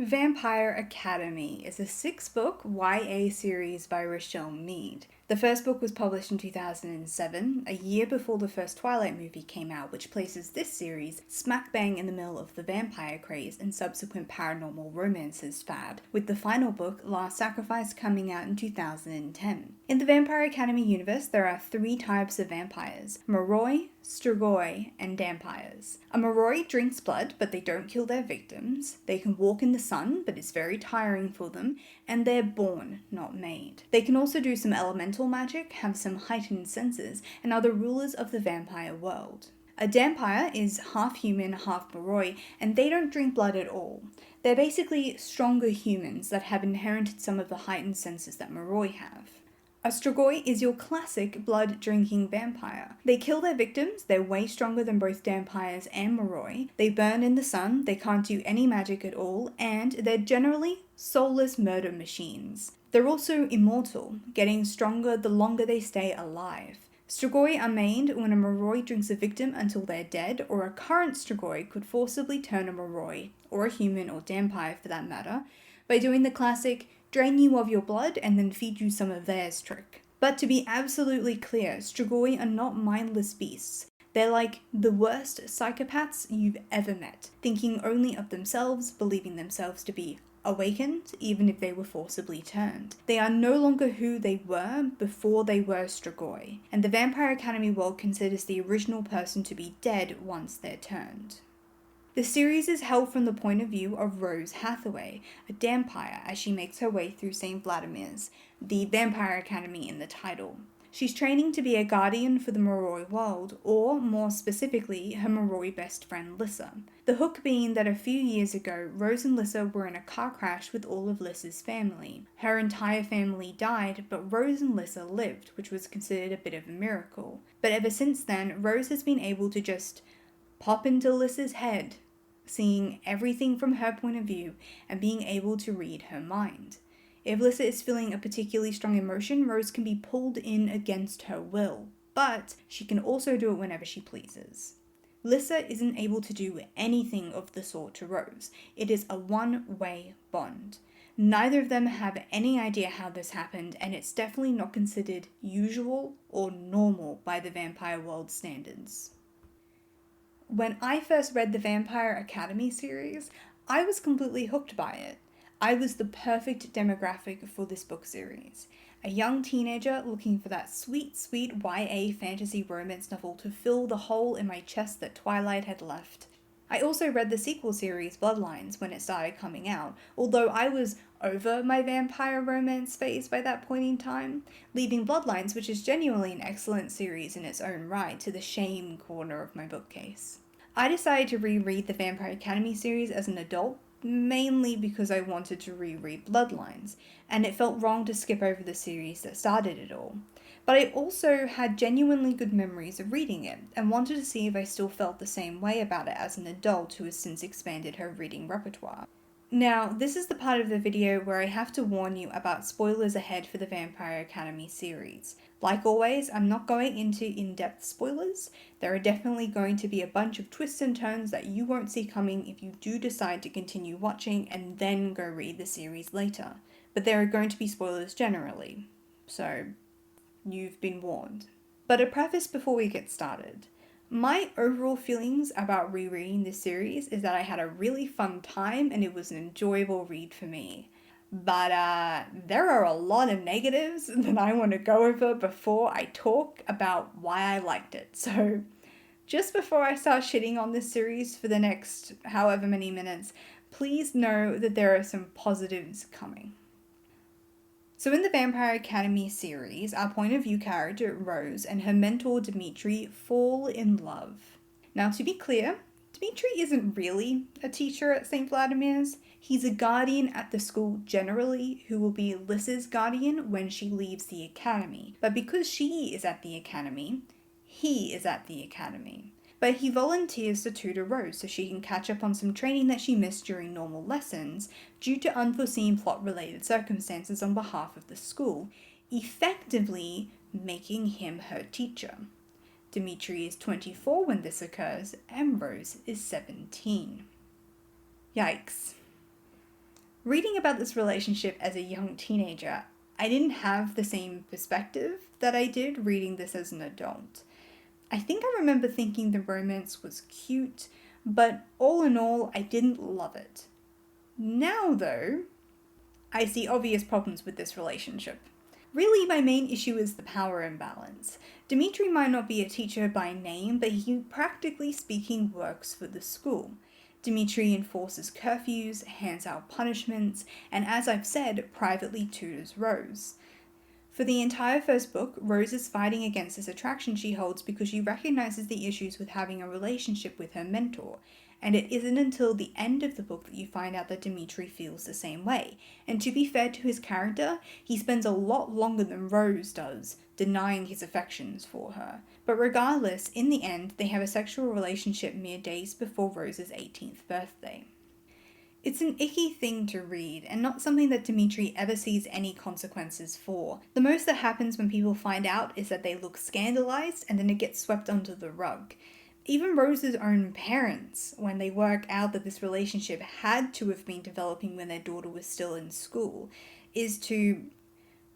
Vampire Academy is a six-book YA series by Richelle Mead. The first book was published in 2007, a year before the first Twilight movie came out, which places this series smack bang in the middle of the vampire craze and subsequent paranormal romances fad, with the final book, Last Sacrifice, coming out in 2010. In the Vampire Academy universe, there are three types of vampires: Moroi, Strigoi, and Dampires. A Moroi drinks blood, but they don't kill their victims. They can walk in the sun, but it's very tiring for them, and they're born, not made. They can also do some elemental magic, have some heightened senses, and are the rulers of the vampire world. A Dampire is half human, half Moroi, and they don't drink blood at all. They're basically stronger humans that have inherited some of the heightened senses that Moroi have. A Strigoi is your classic blood-drinking vampire. They kill their victims, they're way stronger than both Dampires and Moroi, they burn in the sun, they can't do any magic at all, and they're generally soulless murder machines. They're also immortal, getting stronger the longer they stay alive. Strigoi are made when a Moroi drinks a victim until they're dead, or a current Strigoi could forcibly turn a Moroi, or a human or Dampire for that matter, by doing the classic drain you of your blood and then feed you some of theirs trick. But to be absolutely clear, Strigoi are not mindless beasts. They're like the worst psychopaths you've ever met, thinking only of themselves, believing themselves to be awakened, even if they were forcibly turned. They are no longer who they were before they were Strigoi, and the Vampire Academy world considers the original person to be dead once they're turned. The series is held from the point of view of Rose Hathaway, a Dampire, as she makes her way through St. Vladimir's, the Vampire Academy in the title. She's training to be a guardian for the Moroi world, or more specifically, her Moroi best friend Lissa. The hook being that a few years ago, Rose and Lissa were in a car crash with all of Lissa's family. Her entire family died, but Rose and Lissa lived, which was considered a bit of a miracle. But ever since then, Rose has been able to just pop into Lissa's head, seeing everything from her point of view and being able to read her mind. If Lissa is feeling a particularly strong emotion, Rose can be pulled in against her will, but she can also do it whenever she pleases. Lissa isn't able to do anything of the sort to Rose. It is a one-way bond. Neither of them have any idea how this happened, and it's definitely not considered usual or normal by the vampire world standards. When I first read the Vampire Academy series, I was completely hooked by it. I was the perfect demographic for this book series. A young teenager looking for that sweet, sweet YA fantasy romance novel to fill the hole in my chest that Twilight had left. I also read the sequel series Bloodlines when it started coming out, although I was over my vampire romance phase by that point in time, leaving Bloodlines, which is genuinely an excellent series in its own right, to the shame corner of my bookcase. I decided to reread the Vampire Academy series as an adult, mainly because I wanted to reread Bloodlines, and it felt wrong to skip over the series that started it all. But I also had genuinely good memories of reading it, and wanted to see if I still felt the same way about it as an adult who has since expanded her reading repertoire. Now, this is the part of the video where I have to warn you about spoilers ahead for the Vampire Academy series. Like always, I'm not going into in-depth spoilers. There are definitely going to be a bunch of twists and turns that you won't see coming if you do decide to continue watching and then go read the series later. But there are going to be spoilers generally, so you've been warned. But a preface before we get started. My overall feelings about rereading this series is that I had a really fun time and it was an enjoyable read for me. But there are a lot of negatives that I want to go over before I talk about why I liked it. So just before I start shitting on this series for the next however many minutes, please know that there are some positives coming. So in the Vampire Academy series, our point of view character, Rose, and her mentor, Dimitri, fall in love. Now, to be clear, Dimitri isn't really a teacher at St. Vladimir's. He's a guardian at the school generally, who will be Lissa's guardian when she leaves the academy. But because she is at the academy, he is at the academy. But he volunteers to tutor Rose so she can catch up on some training that she missed during normal lessons due to unforeseen plot-related circumstances on behalf of the school, effectively making him her teacher. Dimitri is 24 when this occurs, and Rose is 17. Yikes. Reading about this relationship as a young teenager, I didn't have the same perspective that I did reading this as an adult. I think I remember thinking the romance was cute, but all in all, I didn't love it. Now, though, I see obvious problems with this relationship. Really, my main issue is the power imbalance. Dimitri might not be a teacher by name, but he, practically speaking, works for the school. Dimitri enforces curfews, hands out punishments, and as I've said, privately tutors Rose. For the entire first book, Rose is fighting against this attraction she holds because she recognizes the issues with having a relationship with her mentor, and it isn't until the end of the book that you find out that Dimitri feels the same way. And to be fair to his character, he spends a lot longer than Rose does, denying his affections for her. But regardless, in the end, they have a sexual relationship mere days before Rose's 18th birthday. It's an icky thing to read, and not something that Dimitri ever sees any consequences for. The most that happens when people find out is that they look scandalized, and then it gets swept under the rug. Even Rose's own parents, when they work out that this relationship had to have been developing when their daughter was still in school, is to,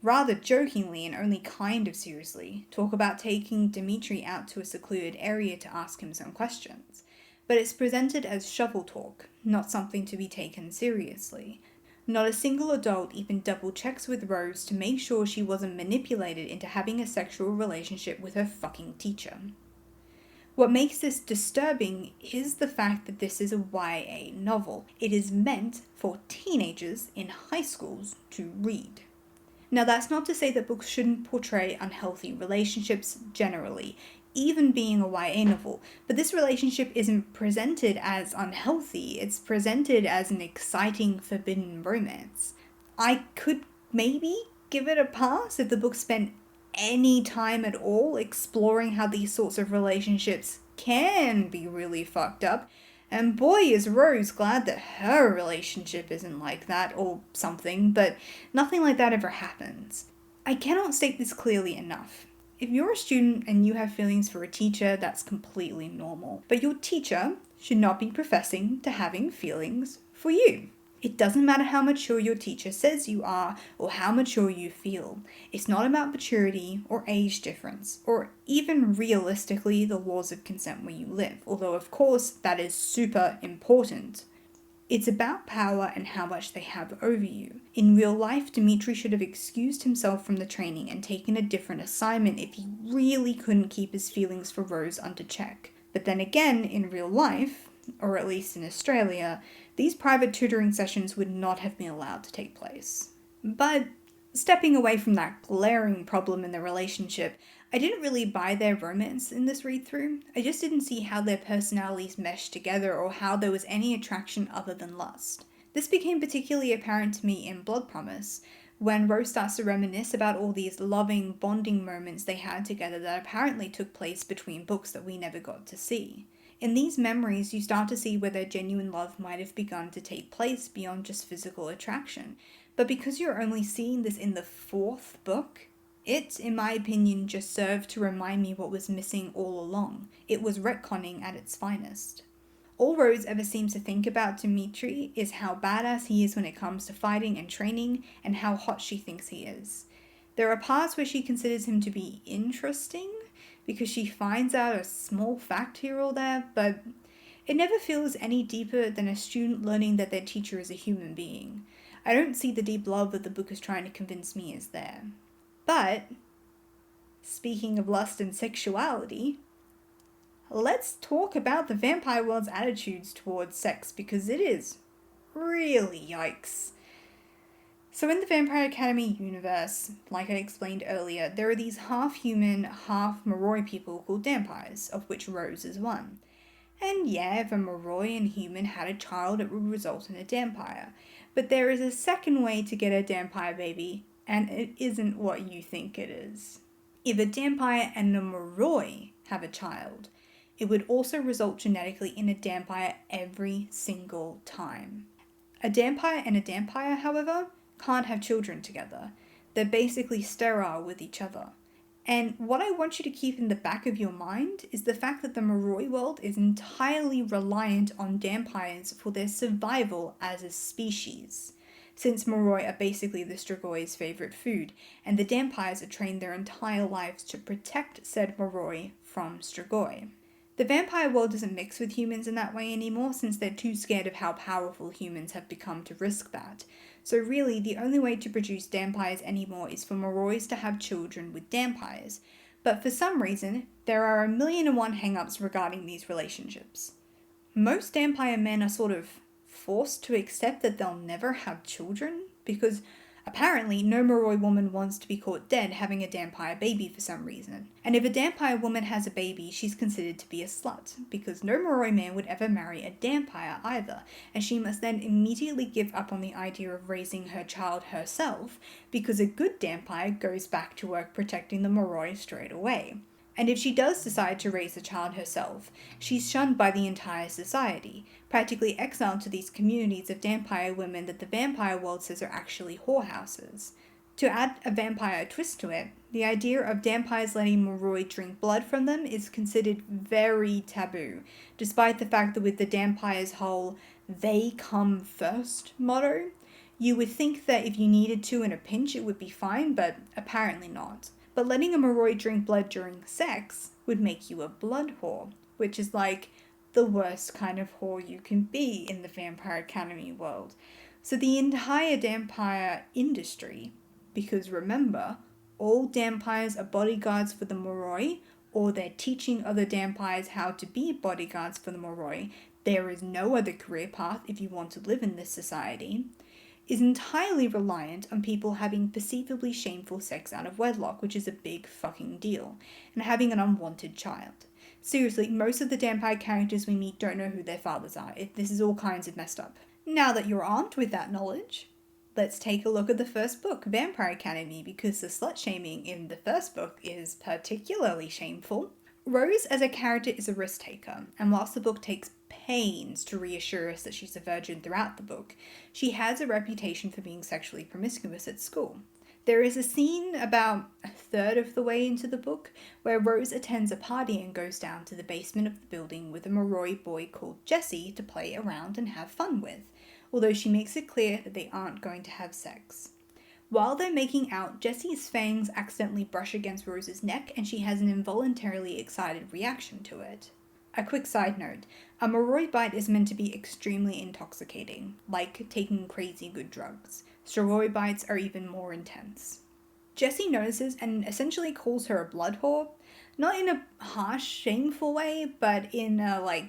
rather jokingly and only kind of seriously, talk about taking Dimitri out to a secluded area to ask him some questions. But it's presented as shovel talk, not something to be taken seriously. Not a single adult even double checks with Rose to make sure she wasn't manipulated into having a sexual relationship with her fucking teacher. What makes this disturbing is the fact that this is a YA novel. It is meant for teenagers in high schools to read. Now, that's not to say that books shouldn't portray unhealthy relationships generally, even being a YA novel, but this relationship isn't presented as unhealthy, it's presented as an exciting forbidden romance. I could maybe give it a pass if the book spent any time at all exploring how these sorts of relationships can be really fucked up, and boy is Rose glad that her relationship isn't like that or something, but nothing like that ever happens. I cannot state this clearly enough. If you're a student and you have feelings for a teacher, that's completely normal. But your teacher should not be professing to having feelings for you. It doesn't matter how mature your teacher says you are or how mature you feel. It's not about maturity or age difference, or even realistically the laws of consent where you live, although of course that is super important. It's about power and how much they have over you. In real life, Dimitri should have excused himself from the training and taken a different assignment if he really couldn't keep his feelings for Rose under check. But then again, in real life, or at least in Australia, these private tutoring sessions would not have been allowed to take place. But stepping away from that glaring problem in the relationship, I didn't really buy their romance in this read-through. I just didn't see how their personalities meshed together or how there was any attraction other than lust. This became particularly apparent to me in Blood Promise, when Rose starts to reminisce about all these loving, bonding moments they had together that apparently took place between books that we never got to see. In these memories, you start to see where their genuine love might have begun to take place beyond just physical attraction. But because you're only seeing this in the 4th book, it, in my opinion, just served to remind me what was missing all along. It was retconning at its finest. All Rose ever seems to think about Dimitri is how badass he is when it comes to fighting and training, and how hot she thinks he is. There are parts where she considers him to be interesting, because she finds out a small fact here or there, but it never feels any deeper than a student learning that their teacher is a human being. I don't see the deep love that the book is trying to convince me is there. But, speaking of lust and sexuality, let's talk about the vampire world's attitudes towards sex, because it is really yikes. So in the Vampire Academy universe, like I explained earlier, there are these half-human, half-Moroi people called vampires, of which Rose is one. And yeah, if a Moroi and human had a child, it would result in a vampire. But there is a second way to get a vampire baby, and it isn't what you think it is. If a vampire and a Moroi have a child, it would also result genetically in a vampire every single time. A vampire and a vampire, however, can't have children together. They're basically sterile with each other. And what I want you to keep in the back of your mind is the fact that the Moroi world is entirely reliant on vampires for their survival as a species. since Moroi are basically the Stragoi's favourite food, and the Dampires are trained their entire lives to protect said Moroi from Strigoi. The vampire world doesn't mix with humans in that way anymore, since they're too scared of how powerful humans have become to risk that. So really, the only way to produce Dampires anymore is for Morois to have children with Dampires. But for some reason, there are 1,000,001 hang-ups regarding these relationships. Most Dampire men are sort of forced to accept that they'll never have children, because apparently no Moroi woman wants to be caught dead having a Dampire baby for some reason. And if a Dampire woman has a baby, she's considered to be a slut, because no Moroi man would ever marry a Dampire either, and she must then immediately give up on the idea of raising her child herself, because a good Dampire goes back to work protecting the Moroi straight away. And if she does decide to raise the child herself, she's shunned by the entire society, practically exiled to these communities of Dampire women that the vampire world says are actually whorehouses. To add a vampire twist to it, the idea of Dampires letting Moroi drink blood from them is considered very taboo, despite the fact that with the Dampires' whole "they come first" motto, you would think that if you needed to in a pinch it would be fine, but apparently not. But letting a Moroi drink blood during sex would make you a blood whore, which is like the worst kind of whore you can be in the Vampire Academy world. So the entire Dampire industry, because remember, all Dampires are bodyguards for the Moroi, or they're teaching other Dampires how to be bodyguards for the Moroi, there is no other career path if you want to live in this society, is entirely reliant on people having perceivably shameful sex out of wedlock, which is a big fucking deal, and having an unwanted child. Seriously, most of the Dampire characters we meet don't know who their fathers are. This is all kinds of messed up. Now that you're armed with that knowledge, let's take a look at the first book, Vampire Academy, because the slut-shaming in the first book is particularly shameful. Rose as a character is a risk taker, and whilst the book takes pains to reassure us that she's a virgin throughout the book, she has a reputation for being sexually promiscuous at school. There is a scene about a third of the way into the book where Rose attends a party and goes down to the basement of the building with a Moroi boy called Jesse to play around and have fun with, although she makes it clear that they aren't going to have sex. While they're making out, Jesse's fangs accidentally brush against Rose's neck and she has an involuntarily excited reaction to it. A quick side note, a Moroi bite is meant to be extremely intoxicating, like taking crazy good drugs. Strigoi bites are even more intense. Jesse notices and essentially calls her a blood whore, not in a harsh, shameful way, but in a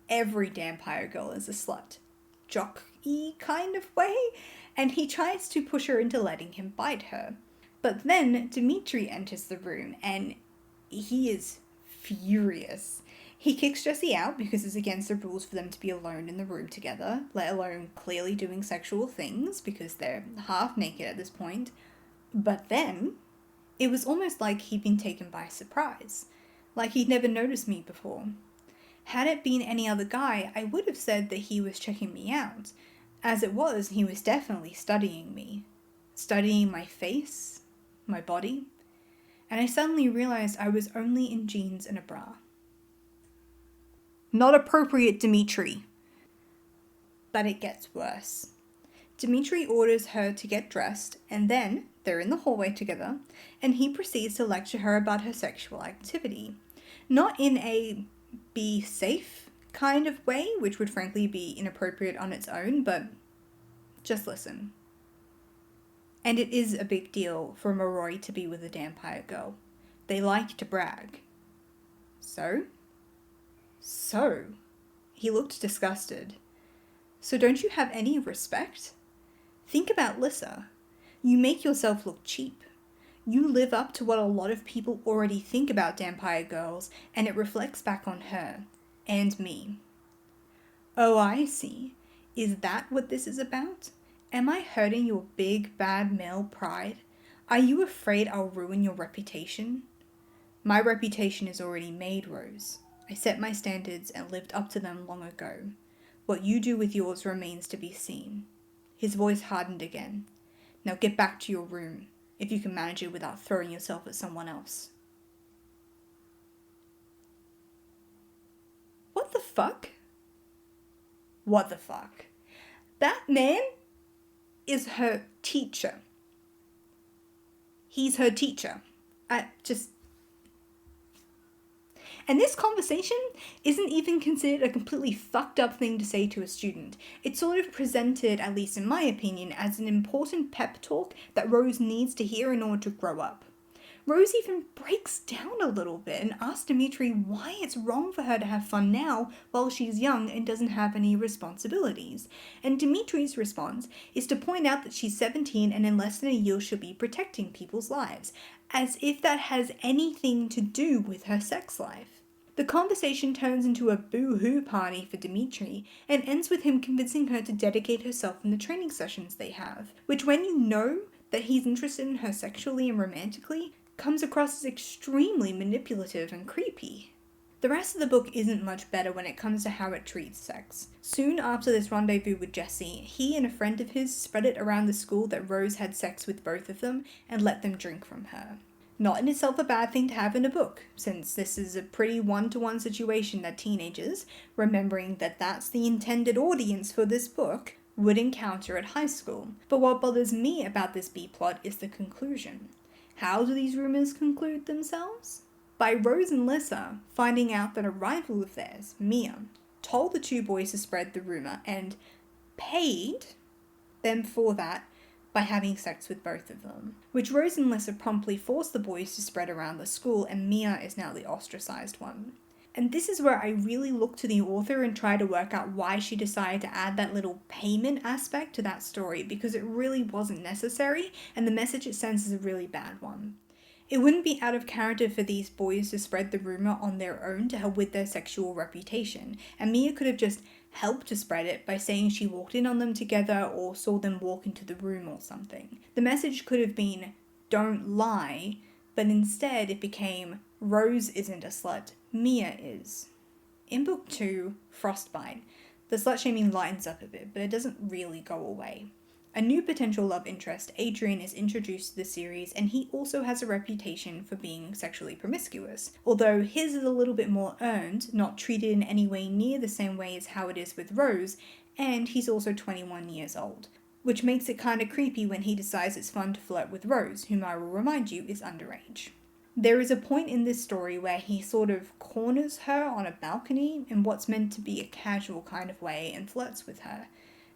every Dampire girl is a slut, jock-y kind of way, and he tries to push her into letting him bite her. But then Dimitri enters the room and he is furious. He kicks Jesse out because it's against the rules for them to be alone in the room together, let alone clearly doing sexual things because they're half naked at this point. But then, it was almost like he'd been taken by surprise, like he'd never noticed me before. Had it been any other guy, I would have said that he was checking me out. As it was, he was definitely studying me. Studying my face, my body, and I suddenly realized I was only in jeans and a bra. Not appropriate, Dimitri. But it gets worse. Dimitri orders her to get dressed, and then they're in the hallway together, and he proceeds to lecture her about her sexual activity. Not in a be safe kind of way, which would frankly be inappropriate on its own, but just listen. And it is a big deal for Moroi to be with a Dampire girl. They like to brag. So, he looked disgusted. So don't you have any respect? Think about Lissa. You make yourself look cheap. You live up to what a lot of people already think about Dampire girls, and it reflects back on her. And me. Oh, I see. Is that what this is about? Am I hurting your big, bad male pride? Are you afraid I'll ruin your reputation? My reputation is already made, Rose. I set my standards and lived up to them long ago. What you do with yours remains to be seen. His voice hardened again. Now get back to your room, if you can manage it without throwing yourself at someone else. What the fuck? What the fuck? That man is her teacher. He's her teacher. And this conversation isn't even considered a completely fucked up thing to say to a student. It's sort of presented, at least in my opinion, as an important pep talk that Rose needs to hear in order to grow up. Rose even breaks down a little bit and asks Dimitri why it's wrong for her to have fun now while she's young and doesn't have any responsibilities. And Dimitri's response is to point out that she's 17 and in less than a year she'll be protecting people's lives, as if that has anything to do with her sex life. The conversation turns into a boo-hoo party for Dimitri and ends with him convincing her to dedicate herself in the training sessions they have, which when you know that he's interested in her sexually and romantically, comes across as extremely manipulative and creepy. The rest of the book isn't much better when it comes to how it treats sex. Soon after this rendezvous with Jesse, he and a friend of his spread it around the school that Rose had sex with both of them and let them drink from her. Not in itself a bad thing to have in a book, since this is a pretty one-to-one situation that teenagers, remembering that that's the intended audience for this book, would encounter at high school. But what bothers me about this B-plot is the conclusion. How do these rumors conclude themselves? By Rose and Lissa finding out that a rival of theirs, Mia, told the two boys to spread the rumor and paid them for that by having sex with both of them, which Rose and Lissa promptly forced the boys to spread around the school, and Mia is now the ostracized one. And this is where I really look to the author and try to work out why she decided to add that little payment aspect to that story, because it really wasn't necessary, and the message it sends is a really bad one. It wouldn't be out of character for these boys to spread the rumor on their own to help with their sexual reputation, and Mia could have just helped to spread it by saying she walked in on them together or saw them walk into the room or something. The message could have been, don't lie, but instead it became, Rose isn't a slut, Mia is. In book 2, Frostbite, the slut-shaming lightens up a bit, but it doesn't really go away. A new potential love interest, Adrian, is introduced to the series, and he also has a reputation for being sexually promiscuous, although his is a little bit more earned, not treated in any way near the same way as how it is with Rose, and he's also 21 years old, which makes it kinda creepy when he decides it's fun to flirt with Rose, whom I will remind you is underage. There is a point in this story where he sort of corners her on a balcony in what's meant to be a casual kind of way and flirts with her.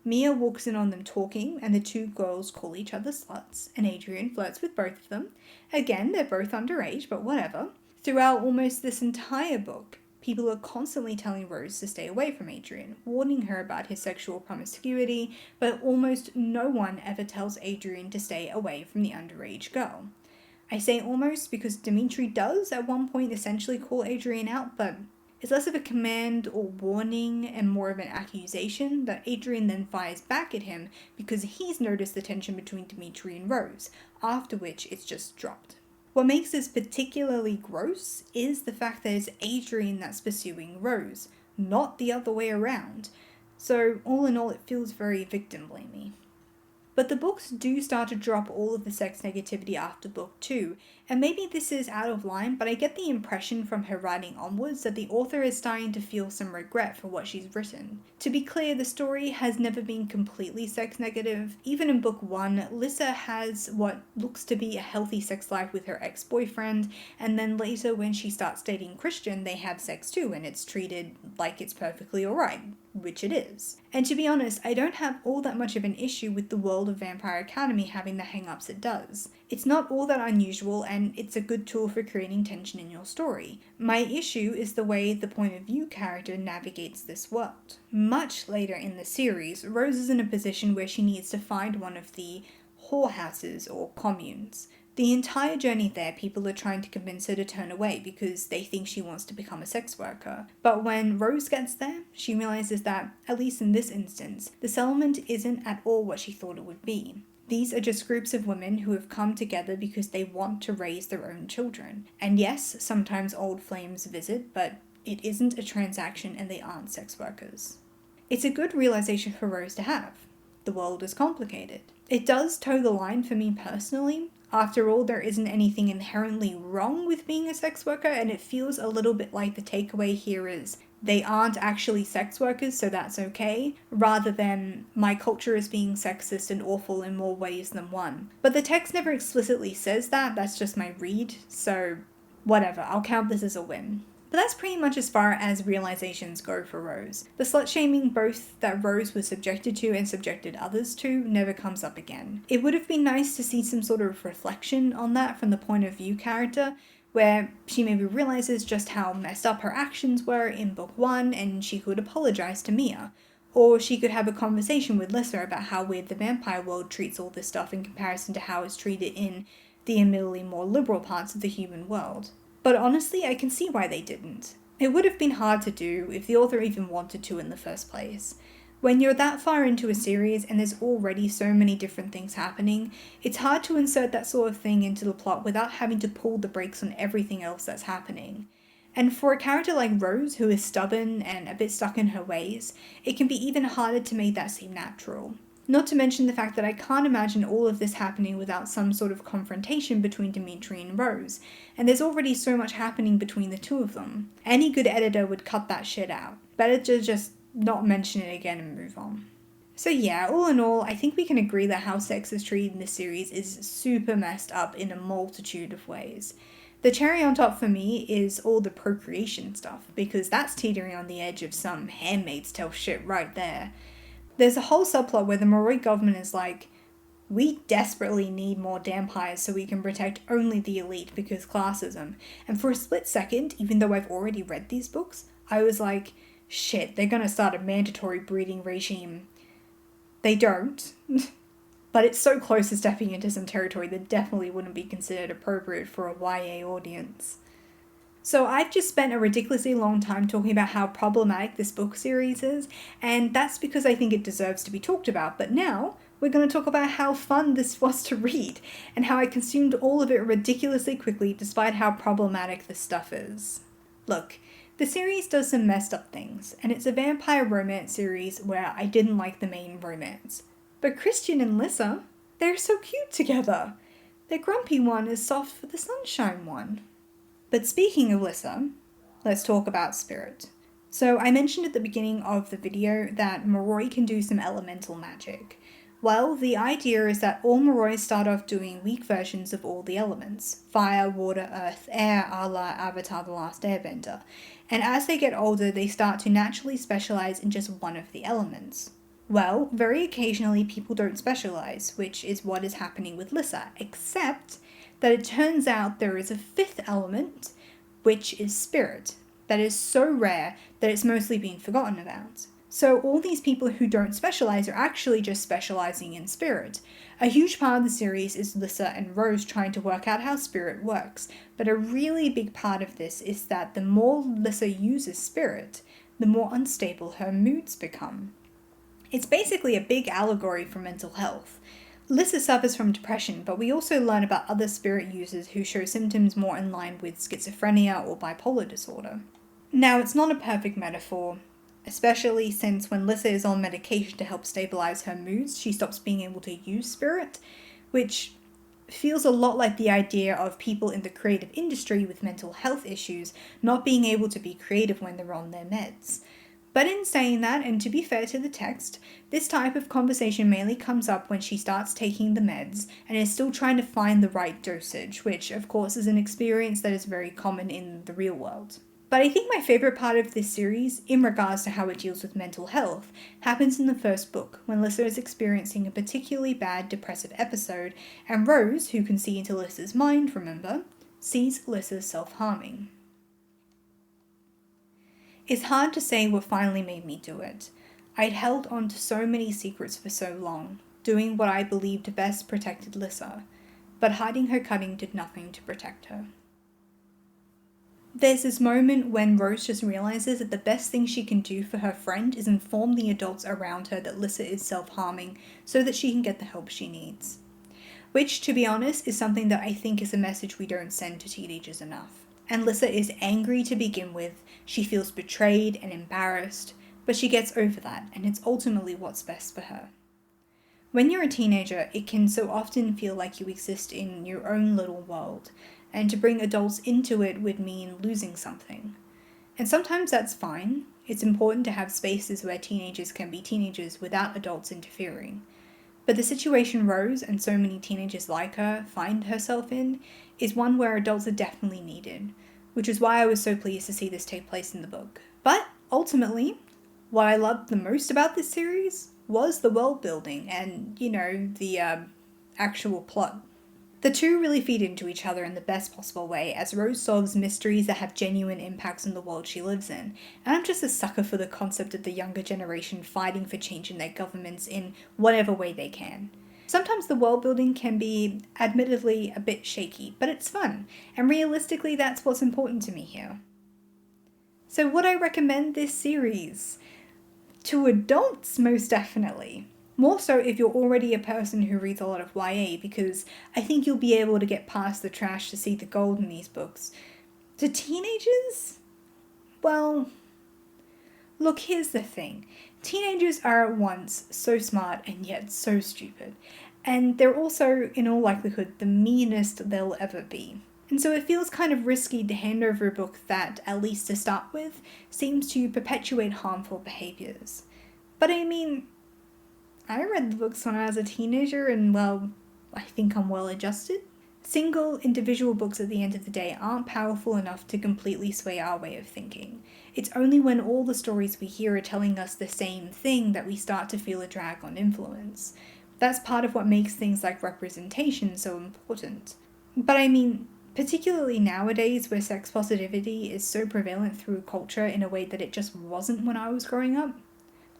Mia walks in on them talking, and the two girls call each other sluts, and Adrian flirts with both of them. Again, they're both underage, but whatever. Throughout almost this entire book, people are constantly telling Rose to stay away from Adrian, warning her about his sexual promiscuity, but almost no one ever tells Adrian to stay away from the underage girl. I say almost because Dimitri does at one point essentially call Adrian out, but it's less of a command or warning and more of an accusation that Adrian then fires back at him because he's noticed the tension between Dimitri and Rose, after which it's just dropped. What makes this particularly gross is the fact that it's Adrian that's pursuing Rose, not the other way around. So all in all, it feels very victim-blamey. But the books do start to drop all of the sex negativity after book 2, and maybe this is out of line, but I get the impression from her writing onwards that the author is starting to feel some regret for what she's written. To be clear, the story has never been completely sex negative. Even in book 1, Lissa has what looks to be a healthy sex life with her ex-boyfriend, and then later when she starts dating Christian, they have sex too, and it's treated like it's perfectly alright, which it is. And to be honest, I don't have all that much of an issue with the world of Vampire Academy having the hang-ups it does. It's not all that unusual, and it's a good tool for creating tension in your story. My issue is the way the point of view character navigates this world. Much later in the series, Rose is in a position where she needs to find one of the whorehouses or communes. The entire journey there, people are trying to convince her to turn away because they think she wants to become a sex worker. But when Rose gets there, she realizes that, at least in this instance, the settlement isn't at all what she thought it would be. These are just groups of women who have come together because they want to raise their own children. And yes, sometimes old flames visit, but it isn't a transaction and they aren't sex workers. It's a good realization for Rose to have. The world is complicated. It does toe the line for me personally. After all, there isn't anything inherently wrong with being a sex worker, and it feels a little bit like the takeaway here is they aren't actually sex workers, so that's okay, rather than my culture is being sexist and awful in more ways than one. But the text never explicitly says that, that's just my read, so whatever, I'll count this as a win. But that's pretty much as far as realizations go for Rose. The slut-shaming both that Rose was subjected to and subjected others to never comes up again. It would have been nice to see some sort of reflection on that from the point of view character, where she maybe realizes just how messed up her actions were in book 1 and she could apologize to Mia. Or she could have a conversation with Lissa about how weird the vampire world treats all this stuff in comparison to how it's treated in the admittedly more liberal parts of the human world. But honestly, I can see why they didn't. It would have been hard to do if the author even wanted to in the first place. When you're that far into a series and there's already so many different things happening, it's hard to insert that sort of thing into the plot without having to pull the brakes on everything else that's happening. And for a character like Rose, who is stubborn and a bit stuck in her ways, it can be even harder to make that seem natural. Not to mention the fact that I can't imagine all of this happening without some sort of confrontation between Dimitri and Rose, and there's already so much happening between the two of them. Any good editor would cut that shit out. Better to just not mention it again and move on. So yeah, all in all, I think we can agree that how sex is treated in this series is super messed up in a multitude of ways. The cherry on top for me is all the procreation stuff, because that's teetering on the edge of some Handmaid's Tale shit right there. There's a whole subplot where the Moroi government is like, we desperately need more vampires so we can protect only the elite because classism. And for a split second, even though I've already read these books, I was like, shit, they're gonna start a mandatory breeding regime. They don't. But it's so close to stepping into some territory that definitely wouldn't be considered appropriate for a YA audience. So I've just spent a ridiculously long time talking about how problematic this book series is, and that's because I think it deserves to be talked about. But now, we're going to talk about how fun this was to read, and how I consumed all of it ridiculously quickly despite how problematic this stuff is. Look, the series does some messed up things, and it's a vampire romance series where I didn't like the main romance. But Christian and Lissa, they're so cute together. The grumpy one is soft for the sunshine one. But speaking of Lissa, let's talk about Spirit. So I mentioned at the beginning of the video that Moroi can do some elemental magic. Well, the idea is that all Moroi start off doing weak versions of all the elements. Fire, water, earth, air, a la Avatar The Last Airbender. And as they get older, they start to naturally specialize in just one of the elements. Well, very occasionally people don't specialize, which is what is happening with Lissa, except that it turns out there is a fifth element, which is spirit, that is so rare that it's mostly been forgotten about. So all these people who don't specialize are actually just specializing in spirit. A huge part of the series is Lissa and Rose trying to work out how spirit works, but a really big part of this is that the more Lissa uses spirit, the more unstable her moods become. It's basically a big allegory for mental health. Lissa suffers from depression, but we also learn about other spirit users who show symptoms more in line with schizophrenia or bipolar disorder. Now, it's not a perfect metaphor, especially since when Lissa is on medication to help stabilize her moods, she stops being able to use spirit, which feels a lot like the idea of people in the creative industry with mental health issues not being able to be creative when they're on their meds. But in saying that, and to be fair to the text, this type of conversation mainly comes up when she starts taking the meds and is still trying to find the right dosage, which of course is an experience that is very common in the real world. But I think my favourite part of this series, in regards to how it deals with mental health, happens in the first book, when Lissa is experiencing a particularly bad depressive episode, and Rose, who can see into Lissa's mind, remember, sees Lissa self-harming. It's hard to say what finally made me do it. I'd held on to so many secrets for so long, doing what I believed best protected Lissa, but hiding her cutting did nothing to protect her. There's this moment when Rose just realizes that the best thing she can do for her friend is inform the adults around her that Lissa is self-harming so that she can get the help she needs. Which, to be honest, is something that I think is a message we don't send to teenagers enough. And Lissa is angry to begin with, she feels betrayed and embarrassed, but she gets over that, and it's ultimately what's best for her. When you're a teenager, it can so often feel like you exist in your own little world, and to bring adults into it would mean losing something. And sometimes that's fine. It's important to have spaces where teenagers can be teenagers without adults interfering. But the situation Rose and so many teenagers like her find herself in is one where adults are definitely needed, which is why I was so pleased to see this take place in the book. But ultimately, what I loved the most about this series was the world building and, the actual plot. The two really feed into each other in the best possible way as Rose solves mysteries that have genuine impacts on the world she lives in. And I'm just a sucker for the concept of the younger generation fighting for change in their governments in whatever way they can. Sometimes the world building can be, admittedly, a bit shaky, but it's fun, and realistically that's what's important to me here. So would I recommend this series? To adults, most definitely. More so if you're already a person who reads a lot of YA, because I think you'll be able to get past the trash to see the gold in these books. To teenagers? Well, look, here's the thing. Teenagers are at once so smart and yet so stupid. And they're also, in all likelihood, the meanest they'll ever be. And so it feels kind of risky to hand over a book that, at least to start with, seems to perpetuate harmful behaviours. But I mean, I read the books when I was a teenager and, well, I think I'm well adjusted. Single, individual books at the end of the day aren't powerful enough to completely sway our way of thinking. It's only when all the stories we hear are telling us the same thing that we start to feel a drag on influence. That's part of what makes things like representation so important. But I mean, particularly nowadays where sex positivity is so prevalent through culture in a way that it just wasn't when I was growing up.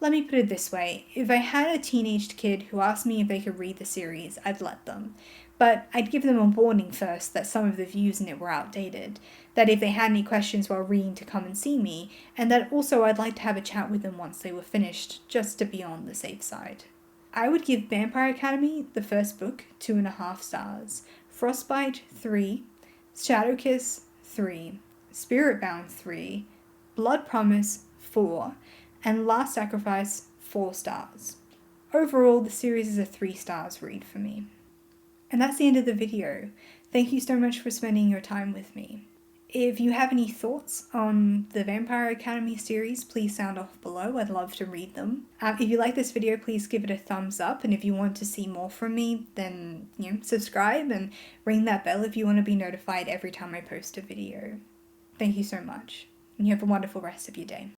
Let me put it this way, if I had a teenaged kid who asked me if they could read the series, I'd let them. But I'd give them a warning first that some of the views in it were outdated, that if they had any questions while reading to come and see me, and that also I'd like to have a chat with them once they were finished, just to be on the safe side. I would give Vampire Academy, the first book, 2.5 stars, Frostbite 3, Shadowkiss 3, Spiritbound 3, Blood Promise 4, and Last Sacrifice 4 stars. Overall, the series is a 3 stars read for me. And that's the end of the video. Thank you so much for spending your time with me. If you have any thoughts on the Vampire Academy series, please sound off below. I'd love to read them. If you like this video, please give it a thumbs up. And if you want to see more from me, then subscribe and ring that bell if you want to be notified every time I post a video. Thank you so much. And you have a wonderful rest of your day.